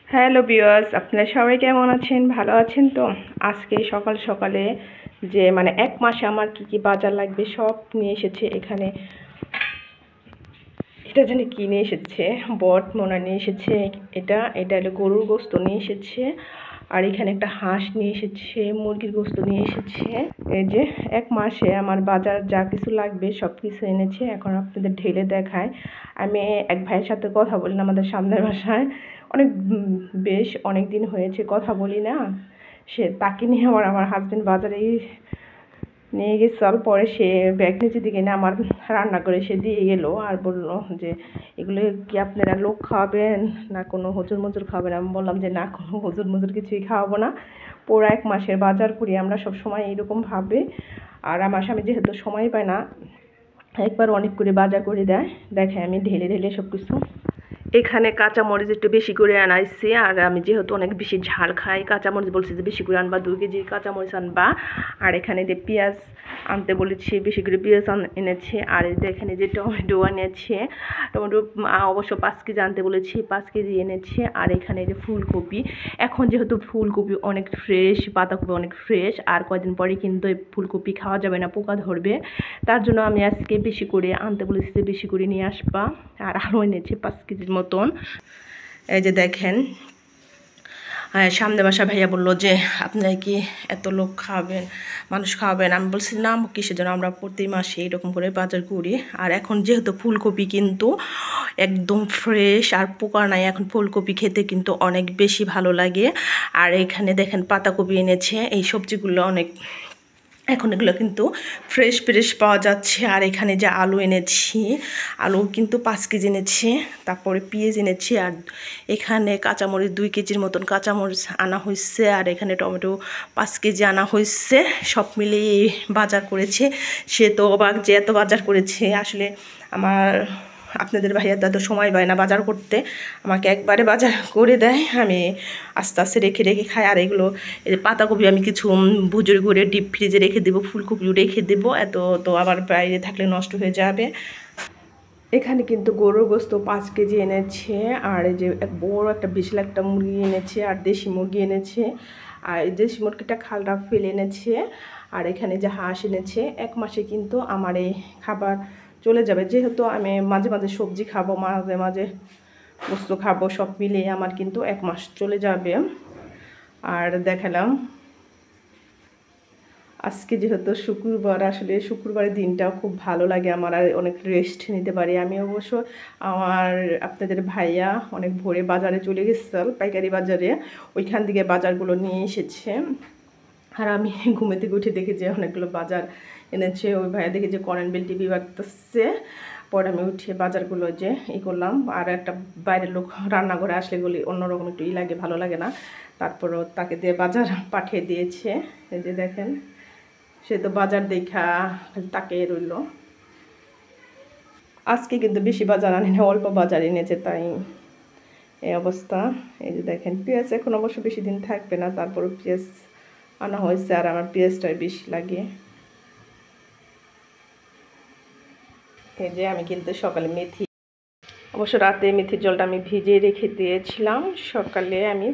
Hello viewers, আপনারা সবাই কেমন আছেন? ভালো আছেন তো? আজকে সকাল সকালে যে এক মাসে আমার কি কি বাজার লাগবে সব নিয়ে এসেছে এখানে। এটা জানি কি নিয়ে এসেছে, বট মোনা নিয়ে এসেছে। এটা এটা হলো গরুর গোস্ত নিয়ে এসেছে। আর এখানে একটা হাঁস নিয়ে এসেছে, মুরগির গোস্ত নিয়ে এসেছে। এই যে এক মাসে আমার বাজার যা কিছু লাগবে সব কিছু এনেছে। এখন আপনাদের ঢেলে দেখায়। আমি এক ভাইয়ের সাথে কথা বলি না, আমাদের সামনের বাসায় অনেক বেশ অনেক দিন হয়েছে কথা বলি না। তাকে নিয়ে আমার হাজবেন্ড বাজারে নিয়ে গেছিল। পরে সে ব্যাগ নিচে দিকে না আমার রান্না করে সে দিয়ে গেলো আর বললো যে এগুলো কি আপনারা লোক খাওয়াবেন না কোনো হুজুর মুজুর খাওয়াবেন? আমি বললাম যে না, কোনো হুজুর মুজুর কিছুই খাওয়াবো না, পুরো এক মাসের বাজার করি আমরা সব সময় এইরকম ভাবে। আর আমার স্বামী যেহেতু সময় পায় না, একবার অনেক করে বাজার করে দেয়। দেখে আমি ঢেলে ঢেলে সব কিছু এখানে কাঁচামরিচ একটু বেশি করে আনাইছি। আর আমি যেহেতু অনেক বেশি ঝাল খাই, কাঁচামরিচ বলছি যে বেশি করে আনবা, 2 কেজি কাঁচামরিচ আনবা। আর এখানে যে পেঁয়াজ আনতে বলেছি, বেশি করে পেঁয়াজ এনেছে। আর এখানে যে টমেটো এনেছে, টমেটো অবশ্য 5 কেজি আনতে বলেছি, 5 কেজি এনেছে। আর এখানে যে ফুলকপি, এখন যেহেতু ফুলকপি অনেক ফ্রেশ, পাতাকপি অনেক ফ্রেশ, আর কয়েকদিন পরে কিন্তু এই ফুলকপি খাওয়া যাবে না, পোকা ধরবে। তার জন্য আমি আজকে বেশি করে আনতে বলেছি যে বেশি করে নিয়ে আসবা। আর আলু এনেছে 5 কেজির মতন। এই যে দেখেন, সামনে বাসা ভাইয়া বললো যে আপনারা কি এত লোক খাওয়াবেন, মানুষ খাওয়াবেন? আমি বলছি না, কিসের জন্য, আমরা প্রতি মাসে এরকম করে বাজার করি। আর এখন যেহেতু ফুলকপি কিন্তু একদম ফ্রেশ আর পোকা নাই, এখন ফুলকপি খেতে কিন্তু অনেক বেশি ভালো লাগে। আর এখানে দেখেন পাতাকপি এনেছে, এই সবজিগুলো অনেক এখন এগুলো কিন্তু ফ্রেশ ফ্রেশ পাওয়া যাচ্ছে। আর এখানে যে আলু এনেছি, আলু কিন্তু 5 কেজি এনেছি। তারপরে পেঁয়াজ এনেছি। আর এখানে কাঁচামরিচ 2 কেজির মতন কাঁচামরিচ আনা হয়েছে। আর এখানে টমেটো 5 কেজি আনা হয়েছে। সব মিলিয়ে বাজার করেছে। সে তো অবাক যে এত বাজার করেছে। আসলে আপনাদের ভাইয়া তো সময় পায় না বাজার করতে, আমাকে একবারে বাজার করে দেয়, আমি আস্তে আস্তে রেখে রেখে খাই। আর এগুলো এই যে পাতাকপি আমি কিছু ভুজুরি করে ডিপ ফ্রিজে রেখে দেবো, ফুলকপিও রেখে দেবো, এত তো আবার বাইরে থাকলে নষ্ট হয়ে যাবে। এখানে কিন্তু গরুর গোস্ত 5 কেজি এনেছে। আর এই যে বড় একটা বিশাল একটা মুরগি এনেছে, আর দেশি মুরগি এনেছে। আর এই দেশি মুরগিটা খালটা ফেলে এনেছে। আর এখানে যে হাঁস এনেছে, এক মাসে কিন্তু আমার এই খাবার চলে যাবে। যেহেতু আমি মাঝে মাঝে সবজি খাবো, মাঝে মাঝে গোস্ত খাবো, সব মিলিয়ে আমার কিন্তু 1 মাস চলে যাবে। আর দেখালাম আজকে যেহেতু শুক্রবার, আসলে শুক্রবারের দিনটাও খুব ভালো লাগে আমার, আর অনেক রেস্ট নিতে পারি আমি। অবশ্য আপনাদের ভাইয়া অনেক ভোরে বাজারে চলে গেছিল, পাইকারি বাজারে, ওইখান থেকে বাজারগুলো নিয়ে এসেছে। আর আমি ঘুমে থেকে উঠে দেখি যে অনেকগুলো বাজার এনেছে। ওই ভাইয়া দেখি যে করেন্ট বিল টিভি বাজতেছে। পরে আমি উঠে বাজারগুলো যে করলাম। আর একটা বাইরের লোক রান্নাঘরে আসলে এগুলি অন্যরকম একটু লাগে, ভালো লাগে না। তারপরও তাকে দিয়ে বাজার পাঠিয়ে দিয়েছে। এই যে দেখেন, সে তো বাজার দেখা তাকে রইল। আজকে কিন্তু বেশি বাজার আনি না, অল্প বাজার এনেছে, তাই এই অবস্থা। এই যে দেখেন পেঁয়াজ এখন অবশ্য বেশি দিন থাকবে না, তারপরও পেঁয়াজ আনা হয়েছে। আর আমার পেঁয়াজটাই বেশি লাগে। এই যে আমি কিন্তু সকালে মেথি, অবশ্য রাতে মেথির জলটা আমি ভিজিয়ে রেখে দিয়েছিলাম, সকালে আমি